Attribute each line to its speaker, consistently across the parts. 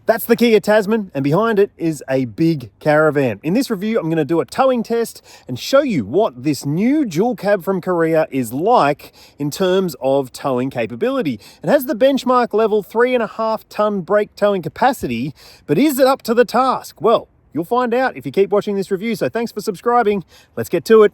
Speaker 1: That's the Kia Tasman, and behind it is a big caravan. In this review, I'm going to do a towing test and show you what this new dual cab from Korea is like in terms of towing capability. It has the benchmark level 3.5 ton brake towing capacity, but is it up to the task? Well, you'll find out if you keep watching this review, so thanks for subscribing. Let's get to it.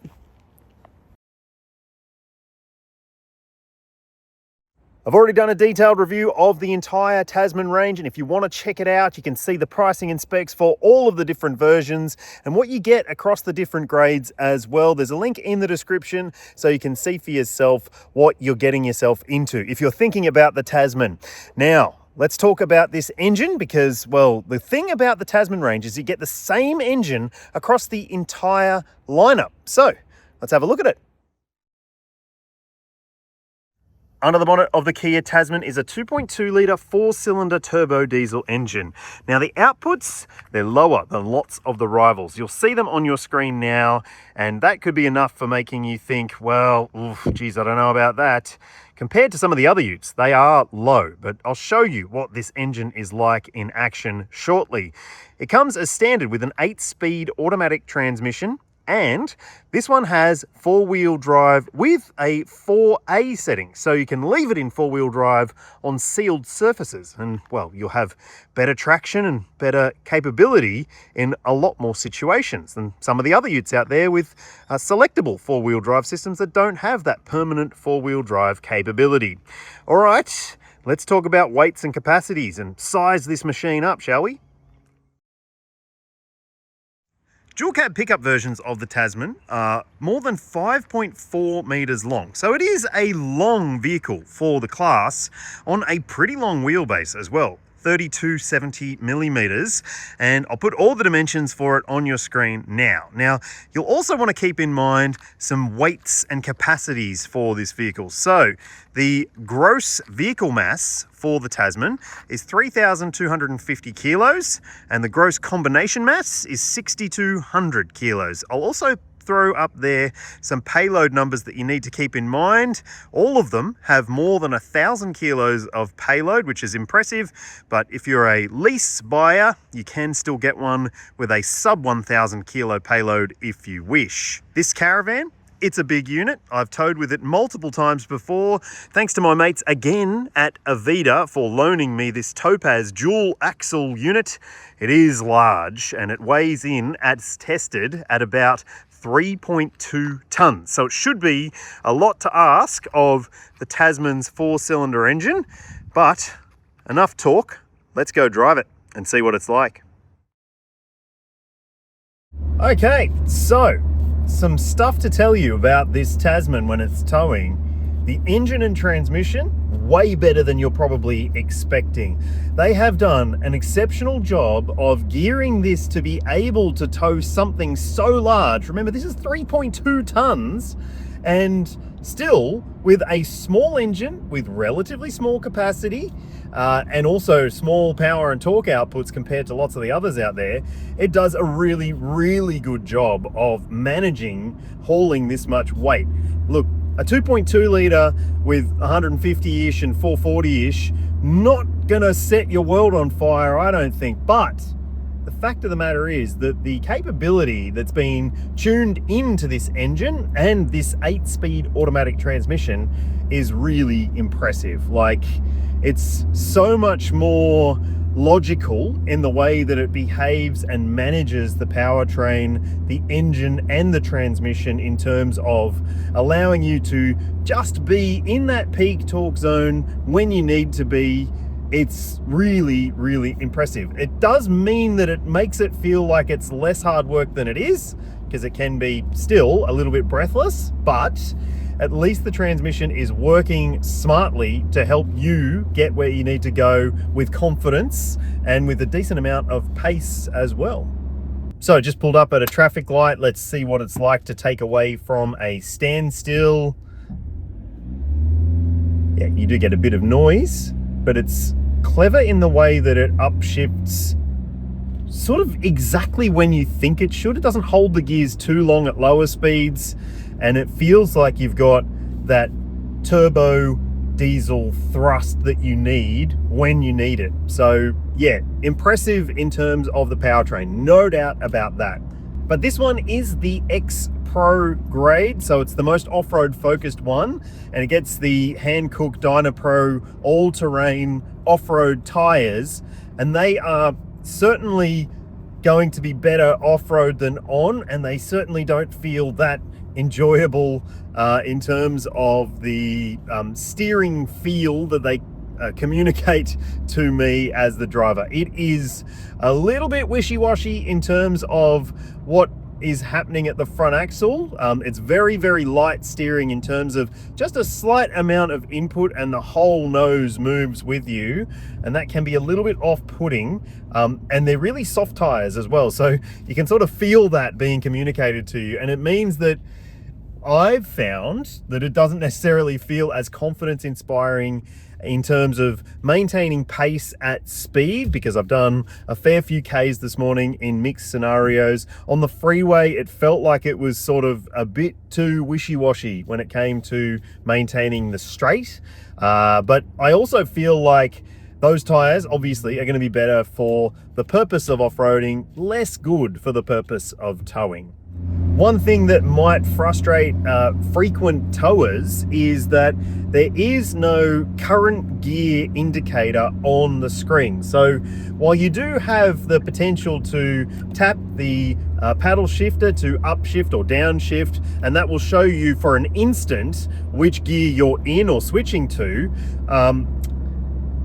Speaker 1: I've already done a detailed review of the entire Tasman range, and if you want to check it out, you can see the pricing and specs for all of the different versions and what you get across the different grades as well. There's a link in the description so you can see for yourself what you're getting yourself into if you're thinking about the Tasman. Now, let's talk about this engine because, well, the thing about the Tasman range is you get the same engine across the entire lineup. So let's have a look at it. Under the bonnet of the Kia Tasman is a 2.2 litre 4-cylinder turbo diesel engine. Now the outputs, they're lower than lots of the rivals. You'll see them on your screen now, and that could be enough for making you think, well, geez, I don't know about that. Compared to some of the other utes, they are low, but I'll show you what this engine is like in action shortly. It comes as standard with an 8-speed automatic transmission, and this one has 4-wheel drive with a 4A setting, so you can leave it in 4-wheel drive on sealed surfaces, and well, you'll have better traction and better capability in a lot more situations than some of the other utes out there with selectable 4-wheel drive systems that don't have that permanent 4-wheel drive capability. All right, let's talk about weights and capacities and size this machine up, shall we? Dual cab pickup versions of the Tasman are more than 5.4 metres long. So it is a long vehicle for the class on a pretty long wheelbase as well. 3270 millimeters, and I'll put all the dimensions for it on your screen now. Now, you'll also want to keep in mind some weights and capacities for this vehicle. So the gross vehicle mass for the Tasman is 3,250 kilos, and the gross combination mass is 6,200 kilos. I'll also throw up there some payload numbers that you need to keep in mind. All of them have more than 1,000 kilos of payload, which is impressive, but if you're a lease buyer, you can still get one with a sub 1,000 kilo payload if you wish. This caravan, it's a big unit. I've towed with it multiple times before. Thanks to my mates again at Avida for loaning me this Topaz dual axle unit. It is large and it weighs in, as tested, at about 3.2 tons. So it should be a lot to ask of the Tasman's 4-cylinder engine, but enough talk. Let's go drive it and see what it's like. Okay, so some stuff to tell you about this Tasman when it's towing. The engine and transmission, way better than you're probably expecting. They have done an exceptional job of gearing this to be able to tow something so large. Remember, this is 3.2 tons, and still with a small engine with relatively small capacity, and also small power and torque outputs compared to lots of the others out there. It does a really, really good job of managing hauling this much weight. Look, a 2.2 litre with 150-ish and 440-ish, not gonna set your world on fire, I don't think. But the fact of the matter is that the capability that's been tuned into this engine and this 8-speed automatic transmission is really impressive. Like, it's so much more logical in the way that it behaves and manages the powertrain, the engine and the transmission in terms of allowing you to just be in that peak torque zone when you need to be. It's really, really impressive. It does mean that it makes it feel like it's less hard work than it is, because it can be still a little bit breathless, but at least the transmission is working smartly to help you get where you need to go with confidence and with a decent amount of pace as well. So just pulled up at a traffic light. Let's see what it's like to take away from a standstill. Yeah, you do get a bit of noise, but it's clever in the way that it upshifts sort of exactly when you think it should. It doesn't hold the gears too long at lower speeds, and it feels like you've got that turbo diesel thrust that you need when you need it. So yeah, impressive in terms of the powertrain, no doubt about that. But this one is the X Pro grade, so it's the most off-road focused one, and it gets the hand-cooked Dynapro all-terrain off-road tires, and they are certainly going to be better off-road than on, and they certainly don't feel that enjoyable in terms of the steering feel that they communicate to me as the driver. It is a little bit wishy-washy in terms of what is happening at the front axle. It's very, very light steering in terms of just a slight amount of input and the whole nose moves with you, and that can be a little bit off-putting. And they're really soft tires as well, so you can sort of feel that being communicated to you, and it means that I've found that it doesn't necessarily feel as confidence inspiring in terms of maintaining pace at speed, because I've done a fair few Ks this morning in mixed scenarios. On the freeway, it felt like it was sort of a bit too wishy-washy when it came to maintaining the straight. But I also feel like those tires obviously are going to be better for the purpose of off-roading, less good for the purpose of towing. One thing that might frustrate frequent towers is that there is no current gear indicator on the screen. So while you do have the potential to tap the paddle shifter to upshift or downshift, and that will show you for an instant which gear you're in or switching to,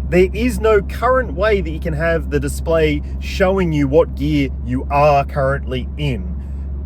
Speaker 1: there is no current way that you can have the display showing you what gear you are currently in.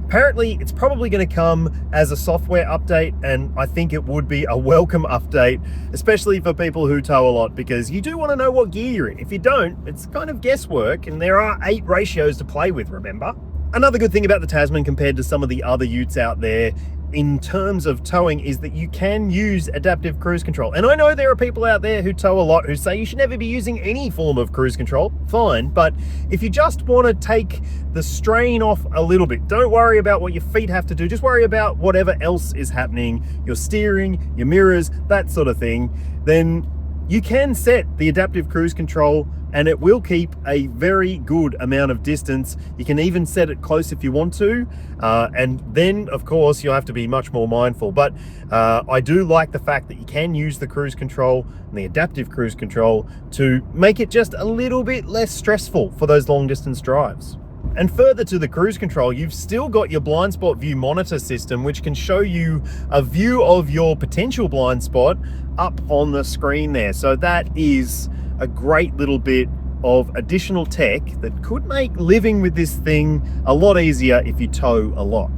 Speaker 1: Apparently, it's probably going to come as a software update, and I think it would be a welcome update, especially for people who tow a lot, because you do want to know what gear you're in. If you don't, it's kind of guesswork, and there are 8 ratios to play with, remember? Another good thing about the Tasman compared to some of the other utes out there in terms of towing is that you can use adaptive cruise control. And I know there are people out there who tow a lot who say you should never be using any form of cruise control. Fine, but if you just want to take the strain off a little bit, don't worry about what your feet have to do, just worry about whatever else is happening, your steering, your mirrors, that sort of thing, then you can set the adaptive cruise control and it will keep a very good amount of distance. You can even set it close if you want to, and then of course you'll have to be much more mindful. But I do like the fact that you can use the cruise control and the adaptive cruise control to make it just a little bit less stressful for those long distance drives. And further to the cruise control, you've still got your blind spot view monitor system, which can show you a view of your potential blind spot up on the screen there. So that is a great little bit of additional tech that could make living with this thing a lot easier if you tow a lot.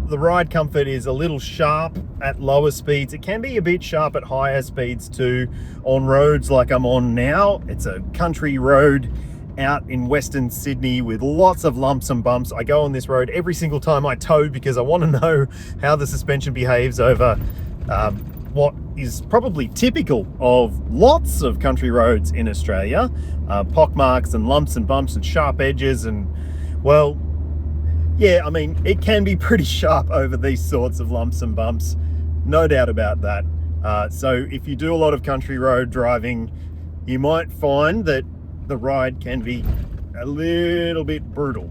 Speaker 1: The ride comfort is a little sharp at lower speeds. It can be a bit sharp at higher speeds too on roads like I'm on now. It's a country road out in Western Sydney with lots of lumps and bumps. I go on this road every single time I tow because I want to know how the suspension behaves over what is probably typical of lots of country roads in Australia. Pock marks and lumps and bumps and sharp edges, and well, yeah, I mean, it can be pretty sharp over these sorts of lumps and bumps, no doubt about that. So if you do a lot of country road driving, you might find that the ride can be a little bit brutal,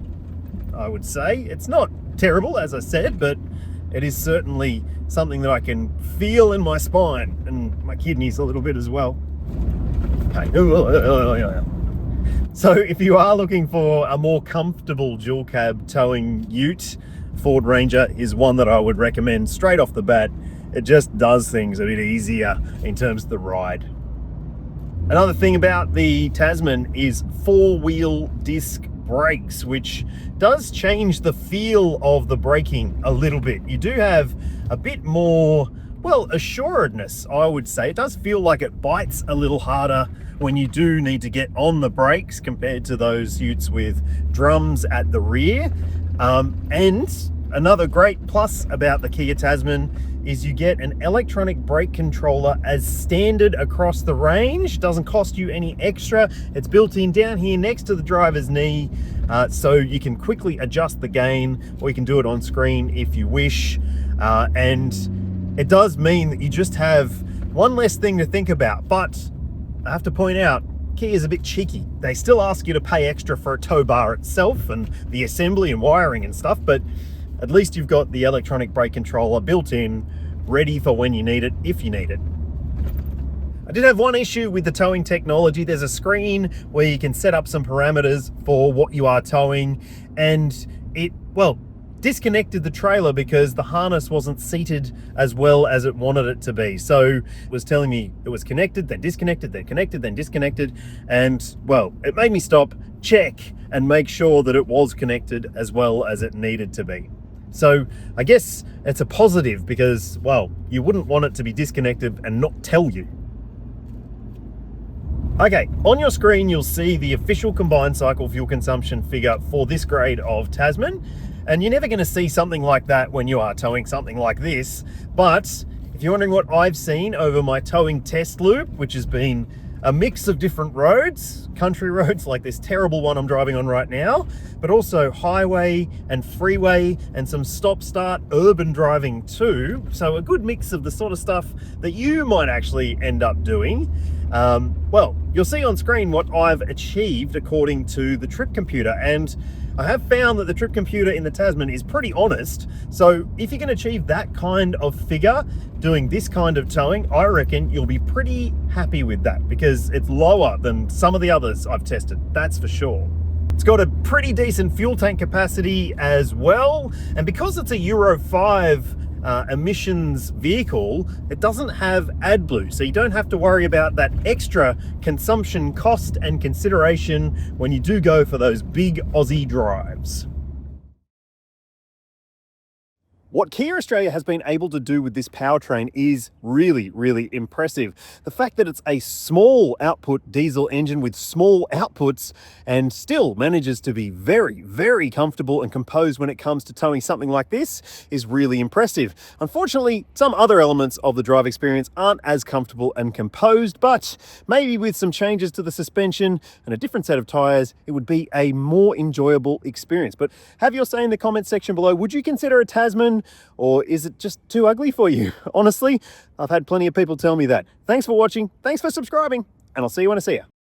Speaker 1: I would say. It's not terrible, as I said, but it is certainly something that I can feel in my spine and my kidneys a little bit as well. Okay. So if you are looking for a more comfortable dual cab towing ute, Ford Ranger is one that I would recommend straight off the bat. It just does things a bit easier in terms of the ride. Another thing about the Tasman is 4-wheel disc brakes, which does change the feel of the braking a little bit. You do have a bit more, well, assuredness, I would say. It does feel like it bites a little harder when you do need to get on the brakes compared to those utes with drums at the rear. And another great plus about the Kia Tasman is you get an electronic brake controller as standard across the range. Doesn't cost you any extra. It's built in down here next to the driver's knee, so you can quickly adjust the gain, or you can do it on screen if you wish. And it does mean that you just have one less thing to think about. But I have to point out, Kia is a bit cheeky. They still ask you to pay extra for a tow bar itself and the assembly and wiring and stuff, but at least you've got the electronic brake controller built in, ready for when you need it, if you need it. I did have one issue with the towing technology. There's a screen where you can set up some parameters for what you are towing, and it, well, disconnected the trailer because the harness wasn't seated as well as it wanted it to be. So it was telling me it was connected, then disconnected, then connected, then disconnected. And well, it made me stop, check, and make sure that it was connected as well as it needed to be. So I guess it's a positive because, well, you wouldn't want it to be disconnected and not tell you. Okay, on your screen, you'll see the official combined cycle fuel consumption figure for this grade of Tasman. And you're never going to see something like that when you are towing something like this. But if you're wondering what I've seen over my towing test loop, which has been a mix of different roads, country roads like this terrible one I'm driving on right now, but also highway and freeway and some stop-start urban driving too. So a good mix of the sort of stuff that you might actually end up doing. Well, you'll see on screen what I've achieved according to the trip computer, and I have found that the trip computer in the Tasman is pretty honest. So if you can achieve that kind of figure doing this kind of towing, I reckon you'll be pretty happy with that because it's lower than some of the others I've tested, that's for sure. It's got a pretty decent fuel tank capacity as well, and because it's a Euro 5 emissions vehicle, it doesn't have AdBlue, so you don't have to worry about that extra consumption cost and consideration when you do go for those big Aussie drives. What Kia Australia has been able to do with this powertrain is really, really impressive. The fact that it's a small output diesel engine with small outputs and still manages to be very, very comfortable and composed when it comes to towing something like this is really impressive. Unfortunately, some other elements of the drive experience aren't as comfortable and composed, but maybe with some changes to the suspension and a different set of tyres, it would be a more enjoyable experience. But have your say in the comments section below. Would you consider a Tasman, or is it just too ugly for you? Honestly, I've had plenty of people tell me that. Thanks for watching, thanks for subscribing, and I'll see you when I see you.